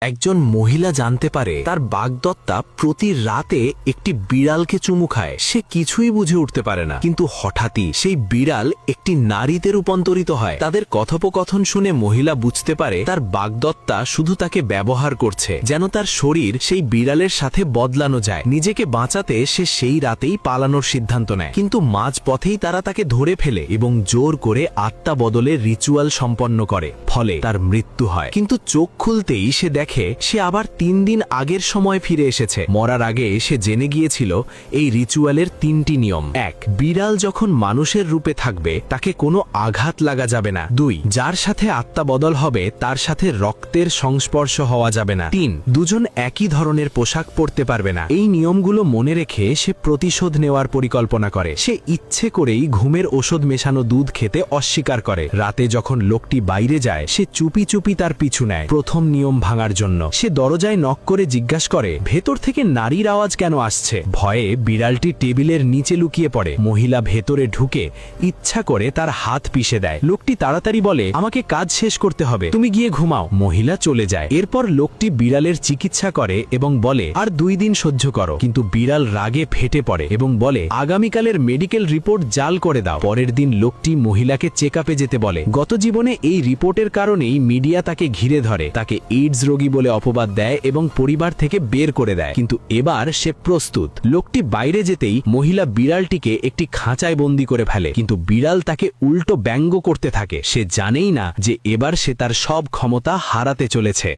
একজন মহিলা জানতে পারে তার বাগদত্তা প্রতি রাতে একটি বিড়ালকে চুমু খায়। সে কিছুই বুঝে উঠতে পারে না, কিন্তু হঠাৎই সেই বিড়াল একটি নারীতে রূপান্তরিত হয়। তাদের কথোপকথন শুনে মহিলা বুঝতে পারে তার বাগদত্তা শুধু তাকে ব্যবহার করছে, যেন তার শরীর সেই বিড়ালের সাথে বদলানো যায়। নিজেকে বাঁচাতে সে সেই রাতেই পালানোর সিদ্ধান্ত নেয়, কিন্তু মাঝপথেই তারা তাকে ধরে ফেলে এবং জোর করে আত্মা বদলের রিচুয়াল সম্পন্ন করে। ফলে তার মৃত্যু হয়। কিন্তু চোখ খুলতেই সে দেখে সে আবার 3 দিন আগের সময় ফিরে এসেছে। মরার আগে সে জেনে গিয়েছিল এই রিচুয়ালের 3টি নিয়ম। 1. বিড়াল যখন মানুষের রূপে থাকবে তাকে কোনো আঘাত লাগা যাবে না। 2. যার সাথে আত্মা বদল হবে তার সাথে রক্তের সংস্পর্শ হওয়া যাবে না। 3. দুজন একই ধরনের পোশাক পরতে পারবে না। এই নিয়মগুলো মনে রেখে সে প্রতিশোধ নেওয়ার পরিকল্পনা করে। সে ইচ্ছে করেই ঘুমের ওষুধ মেশানো দুধ খেতে অস্বীকার করে। রাতে যখন লোকটি বাইরে যায় সে চুপি চুপি তার পিছু নেয় প্রথম নিয়ম ভাঙার জন্য। সে দরজায় নক করে জিজ্ঞাসা করে ভেতর থেকে নারীর আওয়াজ কেন আসছে। ভয়ে বিড়ালটি টেবিলের নিচে লুকিয়ে পড়ে। মহিলা ভেতরে ঢুকে ইচ্ছা করে তার হাত পিষে দেয়। লোকটি তাড়াতাড়ি বলে আমাকে কাজ শেষ করতে হবে, তুমি গিয়ে ঘুমাও। মহিলা চলে যায়। এরপর লোকটি বিড়ালের চিকিৎসা করে এবং বলে আর 2 দিন সহ্য করো। কিন্তু বিড়াল রাগে ফেটে পড়ে এবং বলে আগামীকালের মেডিকেল রিপোর্ট জাল করে দাও। পরের দিন লোকটি মহিলাকে চেক আপে যেতে বলে। গত জীবনে এই রিপোর্টের কারণেই মিডিয়া তাকে ঘিরে ধরে, তাকে এইডস রোগী বলে অপবাদ দেয় এবং পরিবার থেকে বের করে দেয়। কিন্তু এবার সে প্রস্তুত। লোকটি বাইরে যেতেই মহিলা বিড়ালটিকে একটি খাঁচায় বন্দী করে ফেলে, কিন্তু বিড়াল তাকে উল্টো ব্যঙ্গ করতে থাকে। সে জানেই না যে এবার সে তার সব ক্ষমতা হারাতে চলেছে।